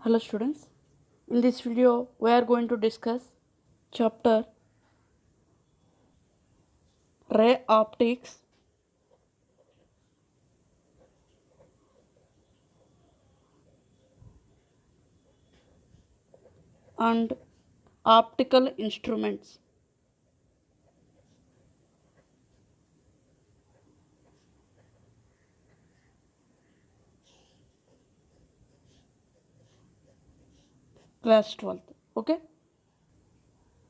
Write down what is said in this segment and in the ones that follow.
Hello students, in this video we are going to discuss chapter ray optics and optical instruments. Class 12th. Okay.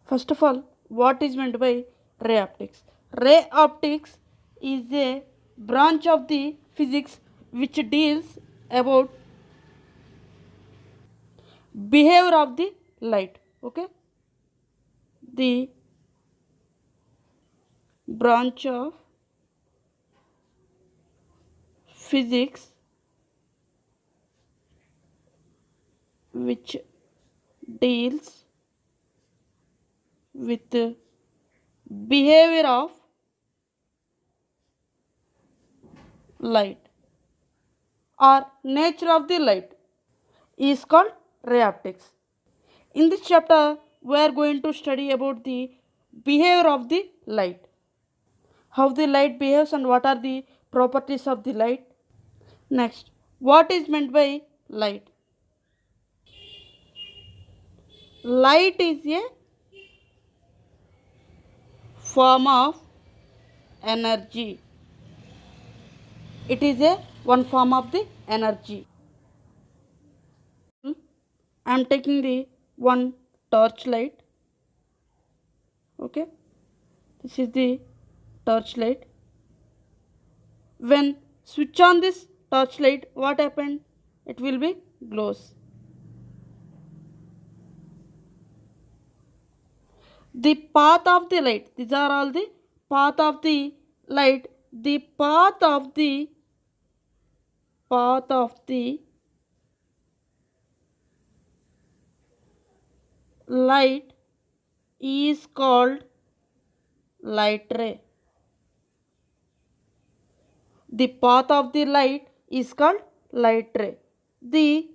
First of all, what is meant by ray optics? Ray optics is a branch of the physics which deals about behavior of the light. Okay. The branch of physics which deals with the behavior of light or nature of the light is called ray optics. In this chapter, we are going to study about the behavior of the light, how the light behaves and what are the properties of the light. Next, what is meant by light? Light is a form of energy. It is a one form of the energy. I am taking the one torch light. Okay, this is the torch light. When switch on this torch light, what happened? It will be glows. The path of the light, these are all the path of the light. The path of the light is called light ray. The path of the light is called light ray. The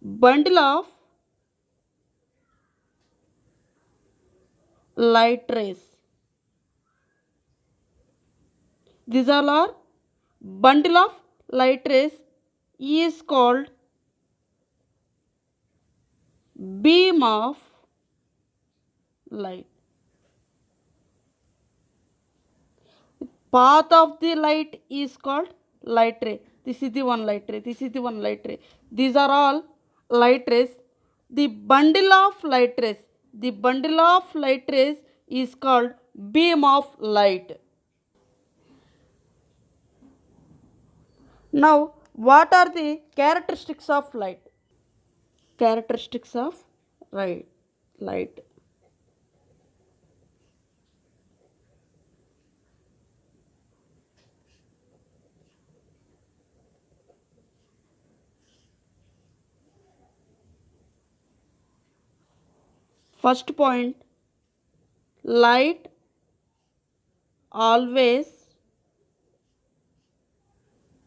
bundle of light rays, these all are bundle of light rays, is called beam of light. Path of the light is called light ray. This is the one light ray. This is the one light ray. These are all light rays. The bundle of light rays. The bundle of light rays is called beam of light. Now, what are the characteristics of light? Characteristics of light. First point, light always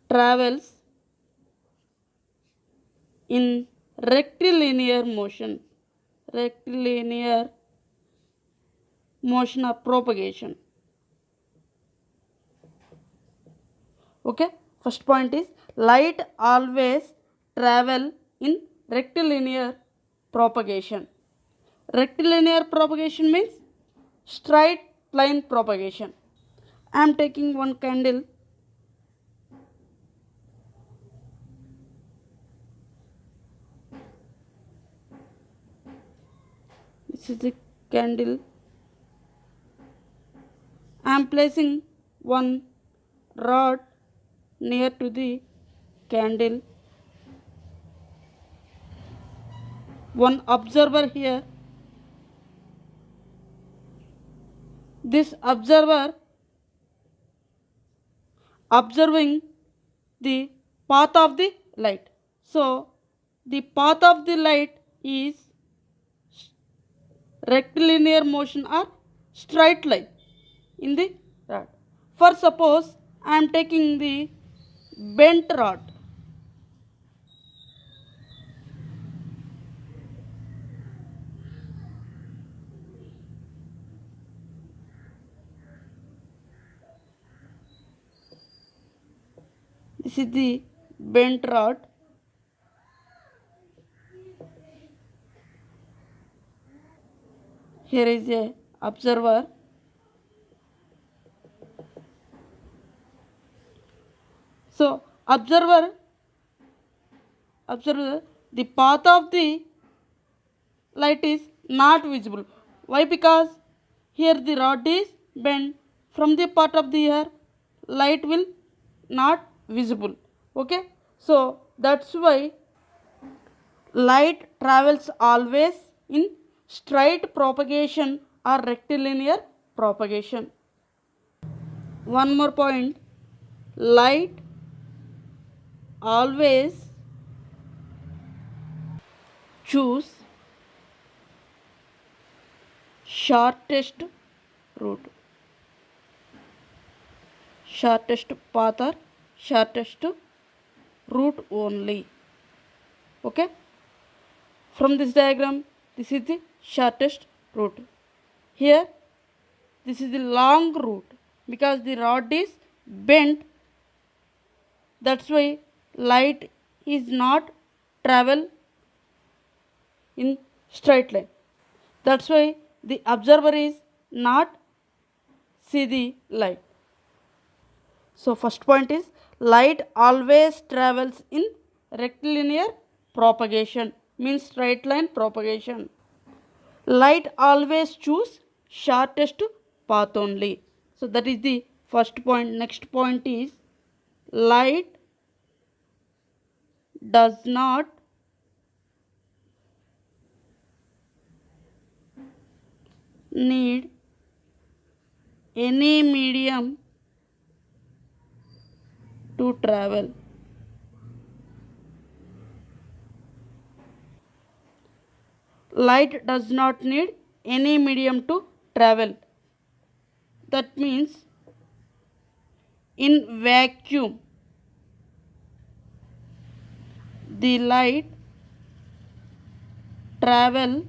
travels in rectilinear motion. Rectilinear motion of propagation. Okay, first point is light always travel in rectilinear propagation. Rectilinear propagation means straight line propagation. I am taking one candle. This is a candle. I am placing one rod near to the candle. One observer here. This observer observing the path of the light. So, the path of the light is rectilinear motion or straight line in the rod. For suppose I am taking the bent rod. This is the bent rod. Here is a observer. So observe the path of the light is not visible. Why? Because here the rod is bent from the part of the air, light will not visible. Okay, so that's why light travels always in straight propagation or rectilinear propagation. One more point, light always choose shortest route, shortest path or shortest route only. Okay, from this diagram, this is the shortest route. Here, this is the long route because the rod is bent. That's why light is not travel in straight line. That's why the observer is not see the light. So first point is light always travels in rectilinear propagation, means straight line propagation. Light always choose shortest path only. So that is the first point. Next point is light does not need any medium to travel. Light does not need any medium to travel. That means in vacuum, the light travel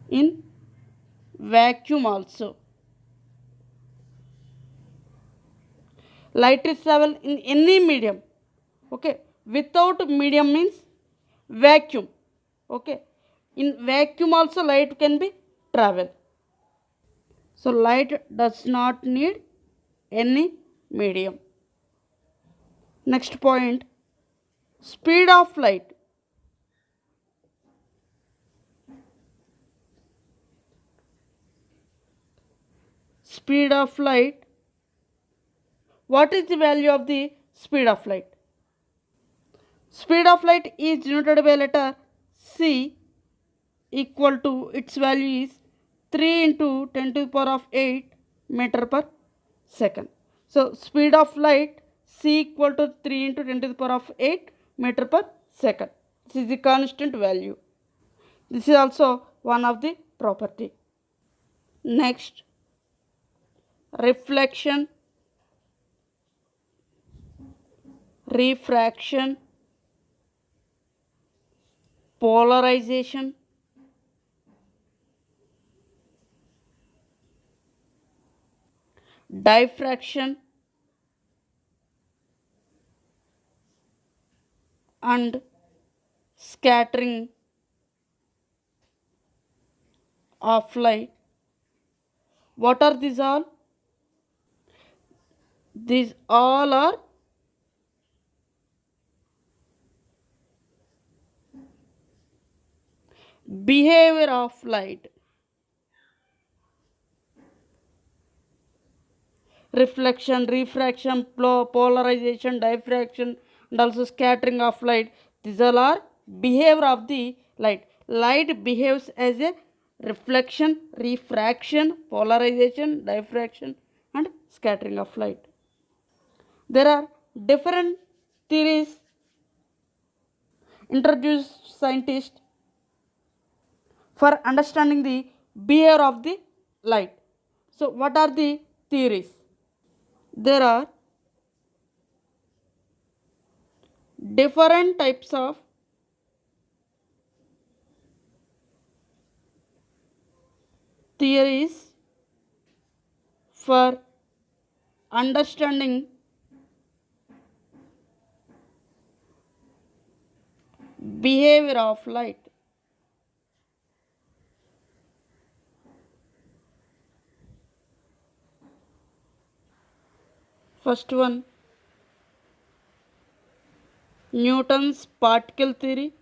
in vacuum also. Light is travel in any medium. Okay, without medium means vacuum. Okay, in vacuum also light can be travel. So light does not need any medium. Next point, speed of light. Speed of light. What is the value of the speed of light? Speed of light is denoted by letter c, equal to its value is 3 into 10 to the power of 8 meter per second. So speed of light c equal to 3 into 10 to the power of 8 meter per second. This is the constant value. This is also one of the property. Next, reflection, refraction, polarization, diffraction, and scattering of light. What are these all? These all are behavior of light. Reflection, refraction, polarization, diffraction, and also scattering of light. These all are behavior of the light. Light behaves as a reflection, refraction, polarization, diffraction, and scattering of light. There are different theories introduced scientists for understanding the behavior of the light. So what are the theories? There are different types of theories for understanding behavior of light. First one, Newton's particle theory.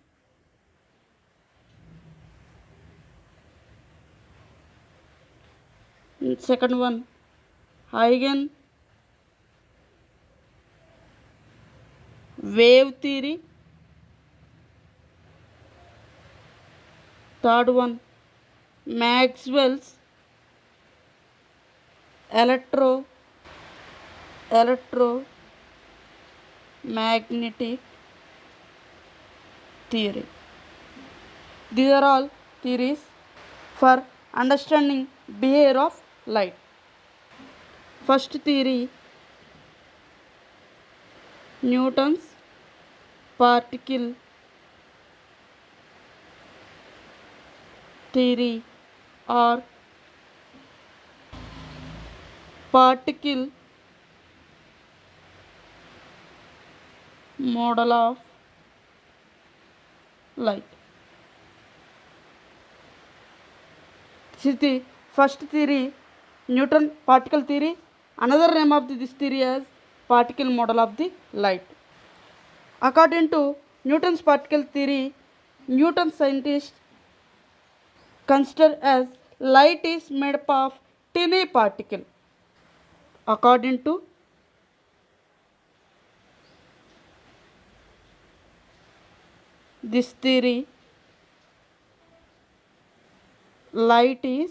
Second one, Huygens wave theory. Third one, Maxwell's electromagnetic theory. These are all theories for understanding behavior of light. First theory, Newton's particle theory or particle model of light. This is the first theory, Newton particle theory. Another name of this theory is particle model of the light. According to Newton's particle theory, Newton scientists consider as light is made up of tiny particle. According to this theory, light is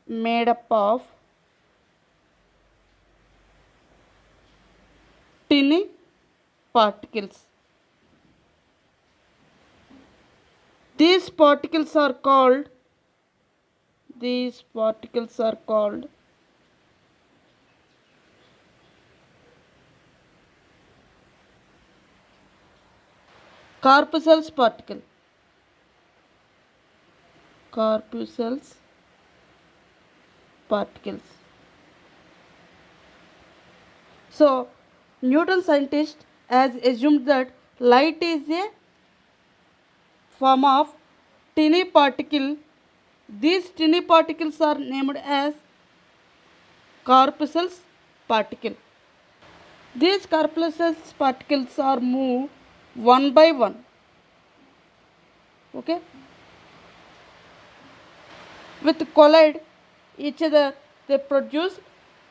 made up of tiny particles. These particles are called corpuscles particle. Corpuscles particles. So Newton scientist has assumed that light is a form of tiny particle. These tiny particles are named as corpuscles particle. These corpuscles particles are moved one by one. Okay, with collide each other, they produce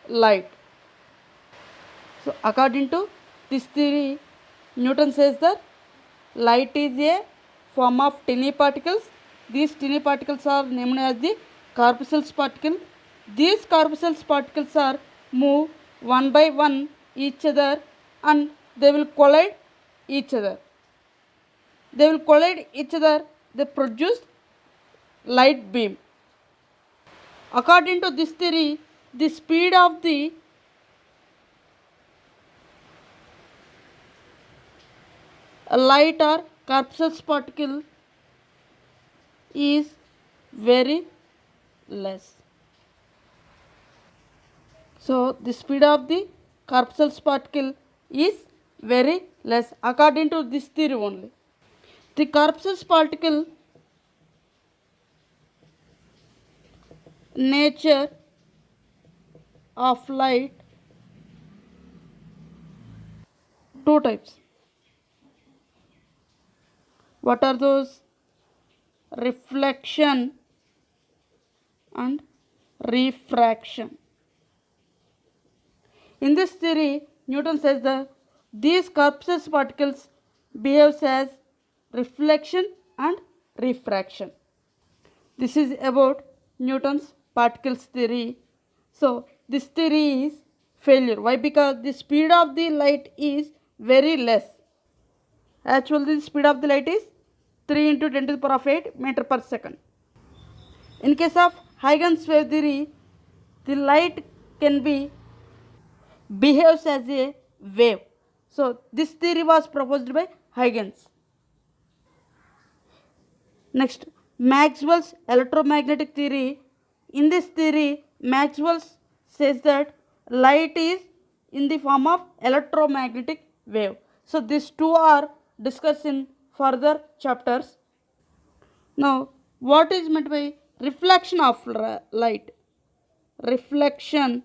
light. So according to this theory, Newton says that light is a form of tiny particles. These tiny particles are named as the corpuscles particle. These corpuscles particles are move one by one each other and they will collide each other. They produce light beam. According to this theory, the speed of the light or corpuscles particle is very less. So the speed of the corpuscles particle is very less according to this theory only. The corpuscles particle nature of light, two types. What are those? Reflection and refraction. In this theory, Newton says that these corpuscles particles behaves as reflection and refraction. This is about Newton's particles theory. So this theory is failure. Why? Because the speed of the light is very less. Actually, the speed of the light is 3 into 10 to the power of 8 meter per second. In case of Huygens wave theory, the light can be behaves as a wave. So this theory was proposed by Huygens. Next, Maxwell's electromagnetic theory. In this theory, Maxwell says that light is in the form of electromagnetic wave. So these two are discussed in further chapters. Now, what is meant by reflection of light? Reflection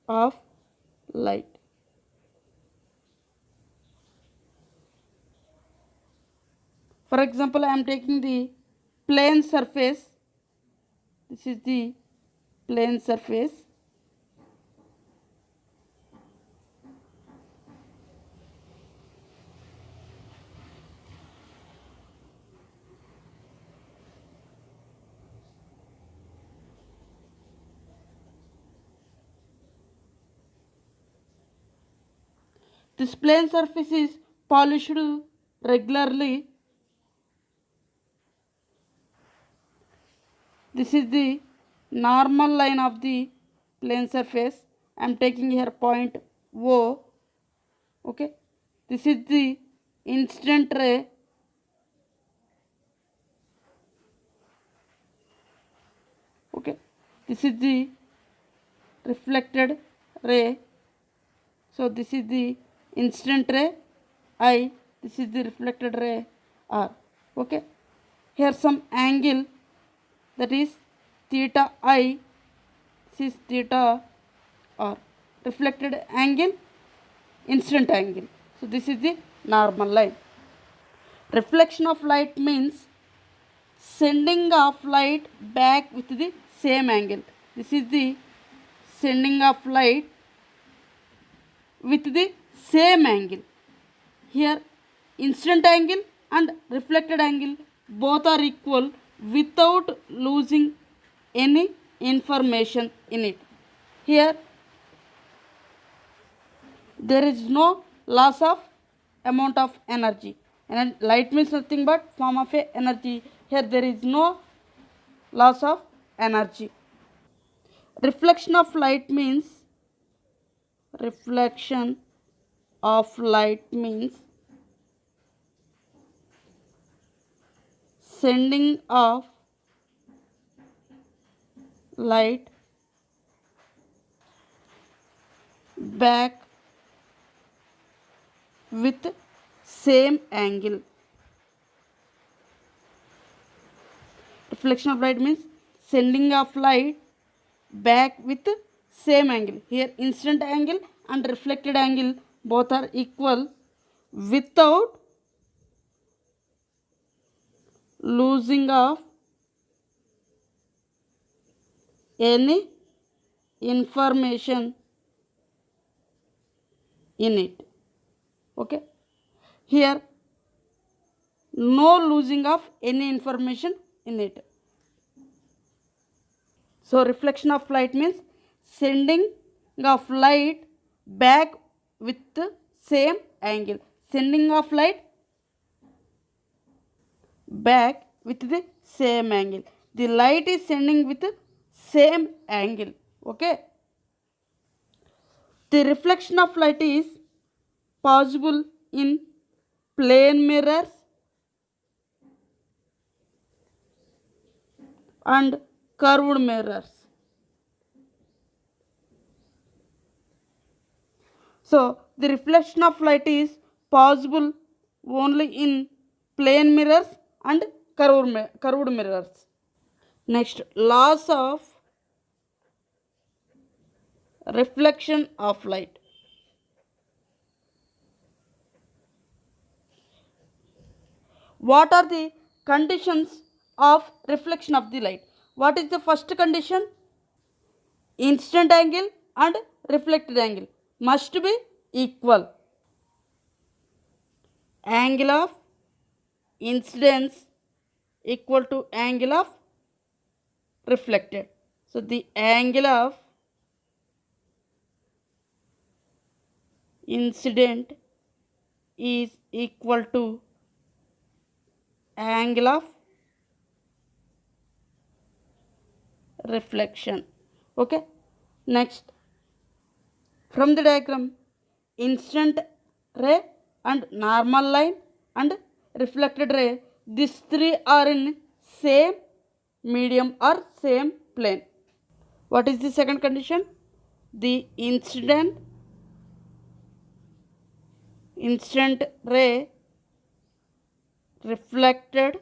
of light. For example, I am taking the plane surface. This is the plane surface. This plane surface is polished regularly. This is the normal line of the plane surface. I am taking here point O. Okay. This is the incident ray. Okay. This is the reflected ray. So this is the incident ray I. This is the reflected ray R. Okay. Here some angle, that is theta I. This is theta R. Reflected angle, incident angle. So this is the normal line. Reflection of light means sending of light back with the same angle. This is the sending of light with the same angle. Here incident angle and reflected angle both are equal without losing any information in it. Here there is no loss of amount of energy, and light means nothing but form of a energy. Here there is no loss of energy. Reflection of light means sending of light back with same angle. Reflection of light means sending of light back with same angle. Here incident angle and reflected angle both are equal without losing of any information in it. Okay. Here no losing of any information in it. So reflection of light means sending of light back with the same angle. Sending of light back with the same angle. The light is sending with the same angle. Okay. The reflection of light is possible in plane mirrors and curved mirrors. So the reflection of light is possible only in plane mirrors and curved mirrors. Next, laws of reflection of light. What are the conditions of reflection of the light? What is the first condition? Incident angle and reflected angle must be equal. Angle of incidence equal to angle of reflected. So the angle of incident is equal to angle of reflection. Okay. Next, from the diagram, incident ray and normal line and reflected ray, these three are in same medium or same plane. What is the second condition? the instant ray, reflected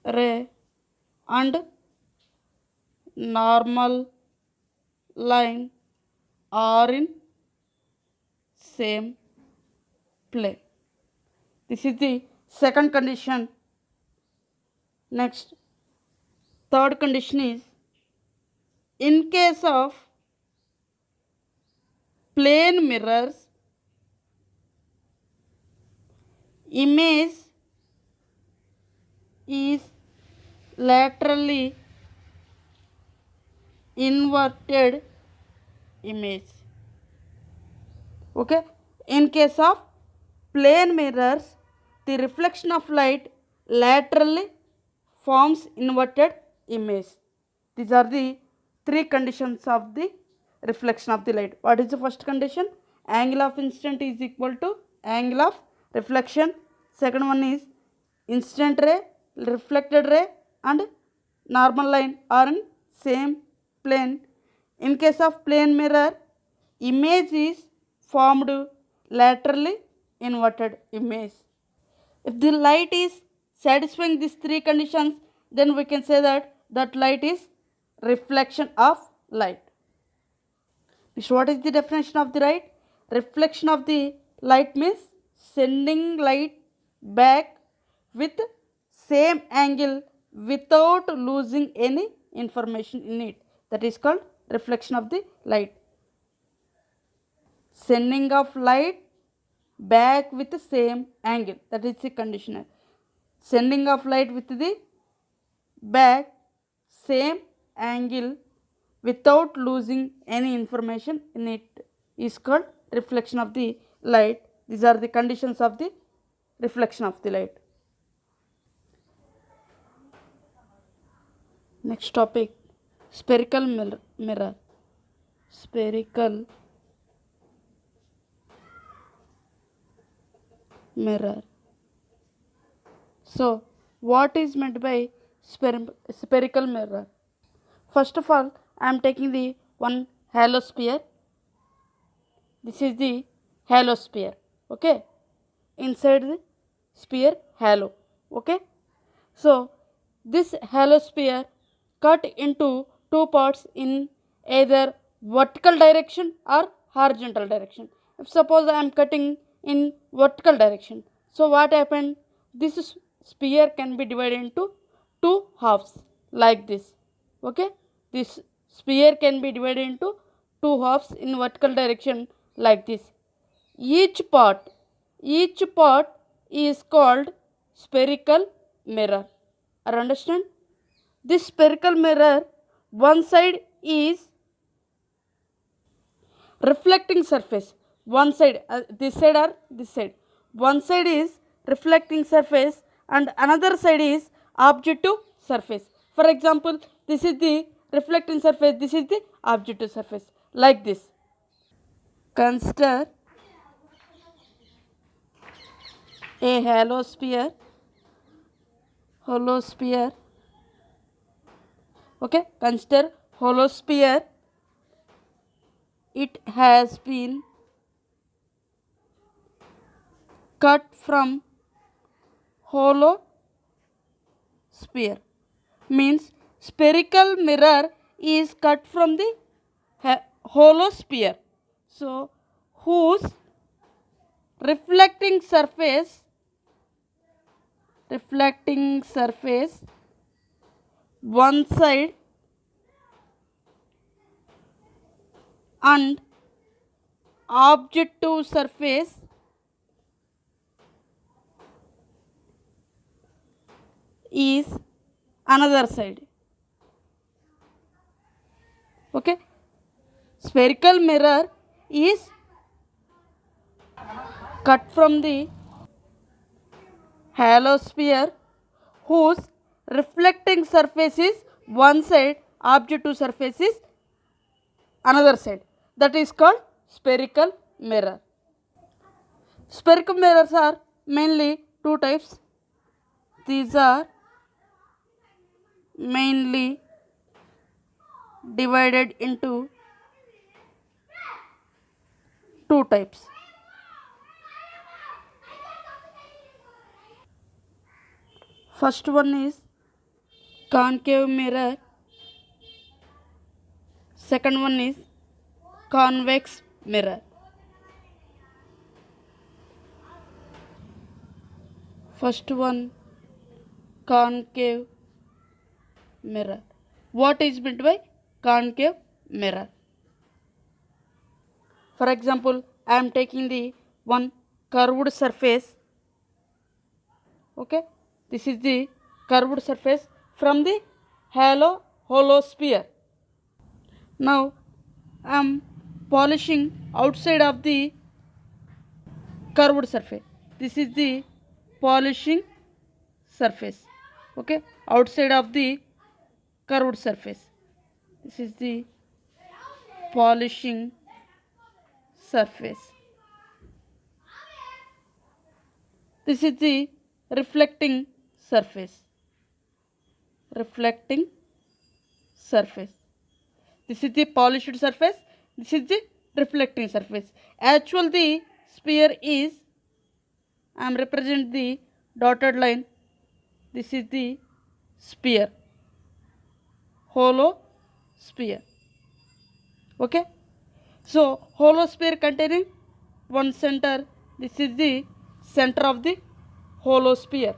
ray, and normal line are in same plane. This is the second condition. Next, third condition is, in case of plane mirrors, image is laterally inverted image. Okay, in case of plane mirrors, the reflection of light laterally forms inverted image. These are the three conditions of the reflection of the light. What is the first condition? Angle of incident is equal to angle of reflection. Second one is incident ray, reflected ray, and normal line are in same plane. In case of plane mirror, image is formed laterally inverted image. If the light is satisfying these three conditions, then we can say that light is reflection of light. So what is the definition of the light? Reflection of the light means sending light back with same angle without losing any information in it. That is called reflection of the light. Sending of light back with the same angle, that is the conditional. Sending of light with the back same angle without losing any information in it is called reflection of the light. These are the conditions of the reflection of the light. Next topic, spherical mirror. Spherical mirror. So, what is meant by spherical mirror? First of all, I am taking the one halo sphere. This is the halo sphere. Okay. Inside the sphere, halo. Okay. So, this halo sphere cut into two parts in either vertical direction or horizontal direction. If suppose I am cutting in vertical direction, so what happened? This sphere can be divided into two halves like this. Okay, this sphere can be divided into two halves in vertical direction like this. Each part is called spherical mirror. Are understand? This spherical mirror, one side is reflecting surface, one side, this side or this side. One side is reflecting surface and another side is objective surface. For example, this is the reflecting surface, this is the objective surface, like this. Consider a halo sphere. Okay, consider hollow sphere. It has been cut from hollow sphere. Means spherical mirror is cut from the hollow sphere. So, whose reflecting surface one side and objective surface is another side. Okay, spherical mirror is cut from the halo sphere whose reflecting surface is one side, objective surface is another side. That is called spherical mirror. Spherical mirrors are mainly two types. These are mainly divided into two types. First one is concave mirror, second one is convex mirror. First one, concave mirror. What is meant by concave mirror? For example, I am taking the one curved surface. Okay, this is the curved surface from the hollow sphere. Now I am polishing outside of the curved surface. This is the polishing surface. Okay, outside of the curved surface. This is the polishing surface. This is the reflecting surface. Reflecting surface. This is the polished surface. This is the reflecting surface. Actual the sphere is, I am represent the dotted line. This is the sphere, hollow sphere. Okay, so hollow sphere containing one center. This is the center of the hollow sphere.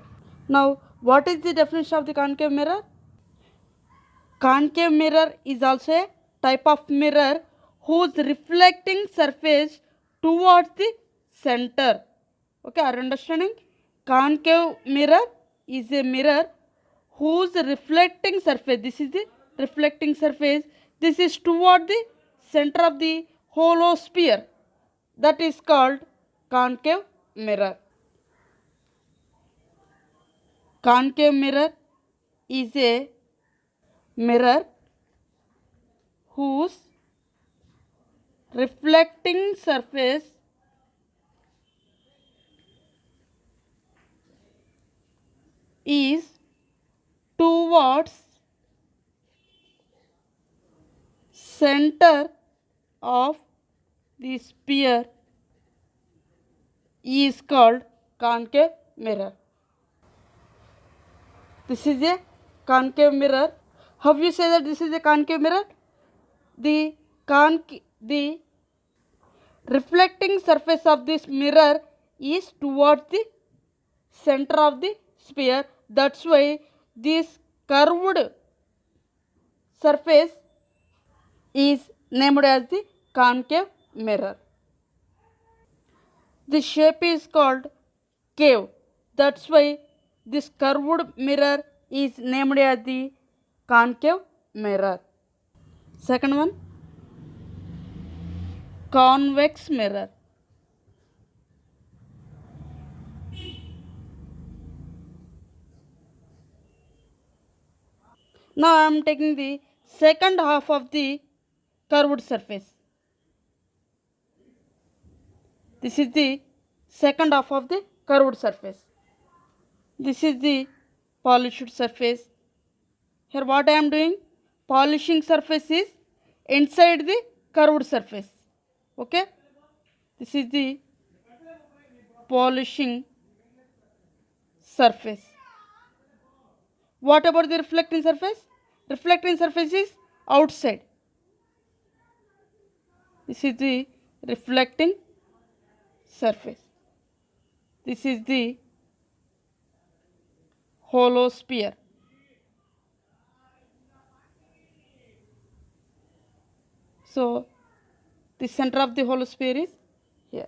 Now what is the definition of the concave mirror? Concave mirror is also a type of mirror whose reflecting surface towards the center. Okay, are you understanding? Concave mirror is a mirror whose reflecting surface, this is the reflecting surface, this is toward the center of the hollow sphere. That is called concave mirror. Concave mirror is a mirror whose reflecting surface is towards center of the sphere is called concave mirror. This is a concave mirror. How you say that this is a concave mirror? The reflecting surface of this mirror is towards the center of the sphere. That's why this curved surface is named as the concave mirror. The shape is called cave. That's why this curved mirror is named as the concave mirror. Second one, convex mirror. Now I am taking the second half of the curved surface. This is the second half of the curved surface. This is the polished surface. Here what I am doing? Polishing surface is inside the curved surface. Okay? This is the polishing surface. What about the reflecting surface? Reflecting surface is outside. This is the reflecting surface. This is the hollow sphere. So the center of the hollow sphere is here.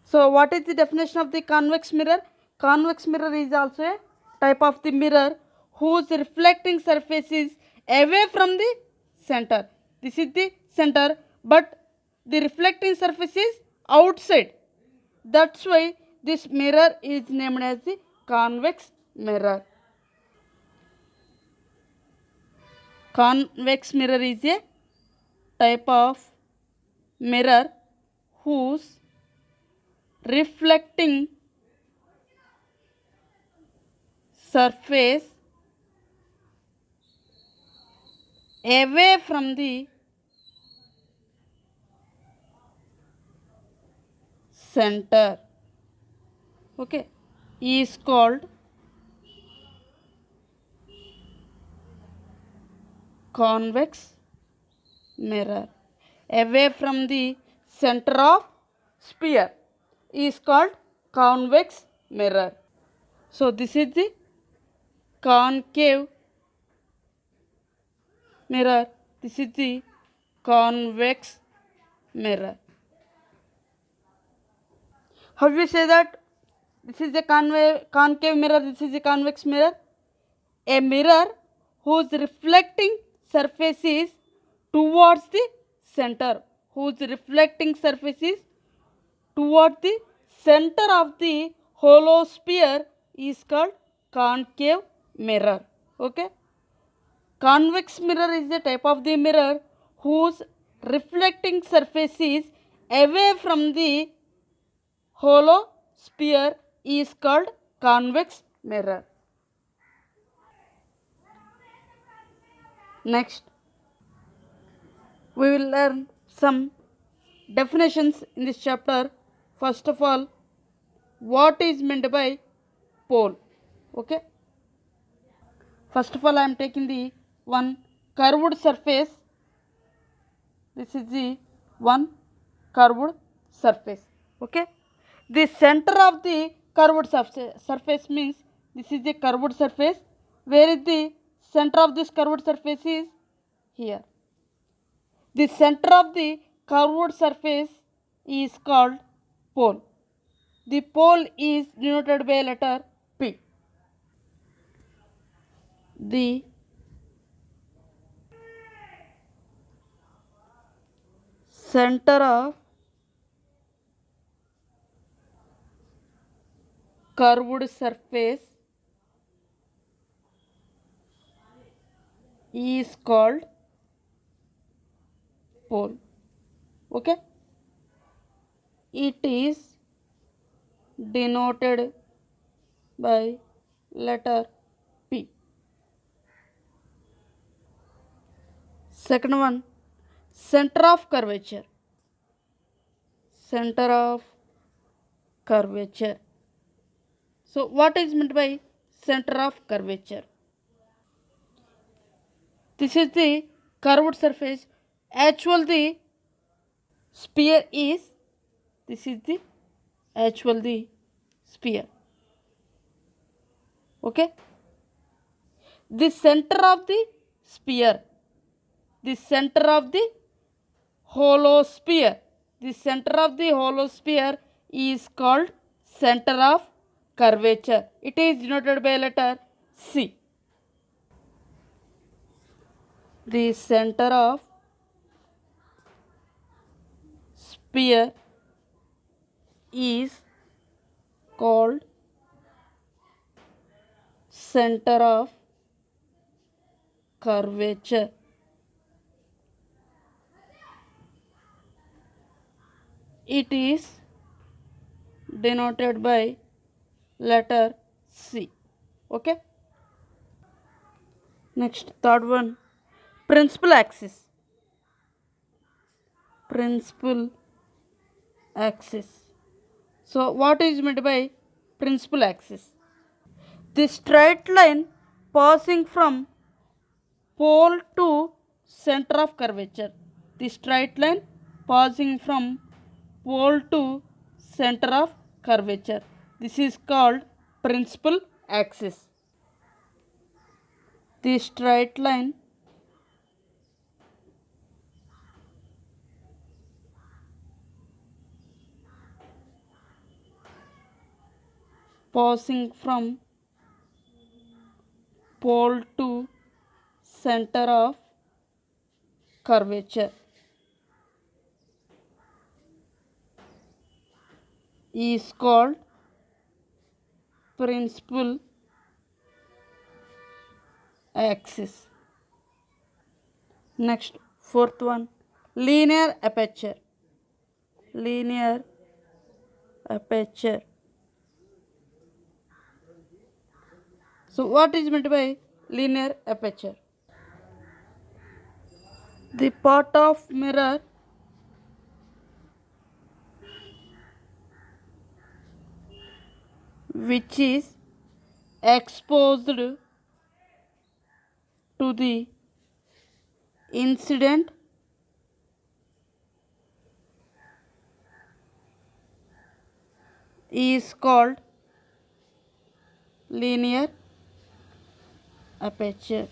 So what is the definition of the convex mirror? Convex mirror is also a type of the mirror whose reflecting surface is away from the center. This is the center, but the reflecting surface is outside. That's why this mirror is named as the convex mirror. Convex mirror is a type of mirror whose reflecting surface away from the center, okay, is called convex mirror. Away from the center of sphere is called convex mirror. So this is the concave mirror. This is the convex mirror. How do we say that this is a concave mirror, this is a convex mirror? A mirror whose reflecting surface is towards the center, whose reflecting surface is towards the center of the hollow sphere is called concave mirror. Okay. Convex mirror is a type of the mirror whose reflecting surface is away from the hollow sphere is called convex mirror. Next, we will learn some definitions in this chapter. First of all, what is meant by pole? Okay. First of all, I am taking the one curved surface. This is the one curved surface. Okay. The center of the curved surface means this is the curved surface. Where is the center of this curved surface is here. The center of the curved surface is called pole. The pole is denoted by letter P. The center of curved surface is called pole. Okay. It is denoted by letter P. Second one, center of curvature. Center of curvature. So what is meant by center of curvature? This is the curved surface. Actual the sphere is, this is the actual the sphere. Okay. The center of the sphere, the center of the hollow sphere, the center of the hollow sphere is called center of curvature. It is denoted by letter C. The center of sphere is called center of curvature. It is denoted by letter C. Okay. Next, third one, principal axis. Principal axis. So what is meant by principal axis? The straight line passing from pole to center of curvature. The straight line passing from pole to center of curvature. This is called principal axis. The straight line passing from pole to center of curvature is called principal axis. Next, fourth one, linear aperture. Linear aperture. So what is meant by linear aperture? the part of mirror which is exposed to the incident is called linear aperture.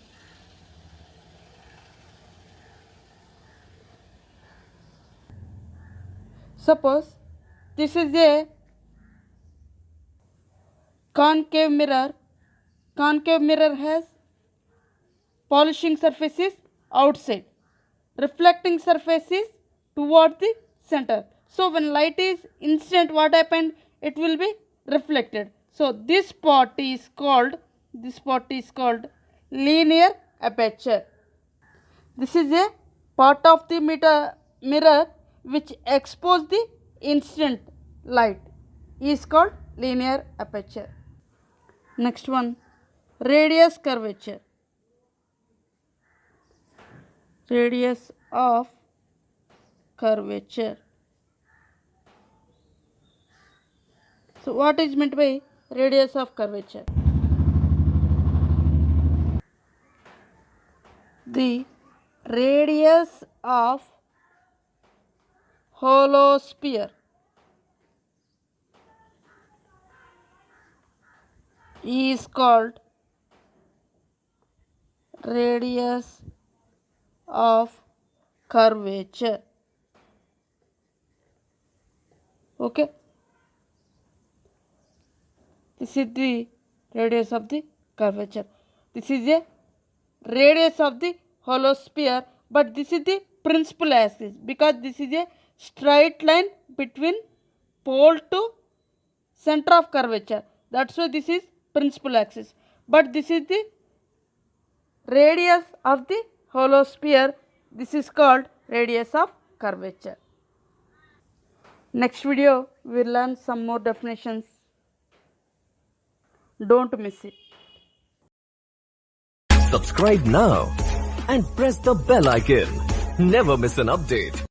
Suppose this is a concave mirror. Concave mirror has polishing surfaces outside, reflecting surfaces toward the center. So when light is incident, what happened? It will be reflected. So this part is called linear aperture. This is a part of the mirror which expose the incident light is called linear aperture. Next one, radius curvature. Radius of curvature. So what is meant by radius of curvature? The radius of hollow sphere is called radius of curvature. Okay, this is the radius of the curvature. This is a radius of the hollow sphere, but this is the principal axis because this is a straight line between pole to center of curvature. That's why this is principal axis. But this is the radius of the hollow sphere. This is called radius of curvature. Next video we will learn some more definitions. Don't miss it. Subscribe now and press the bell icon. Never miss an update.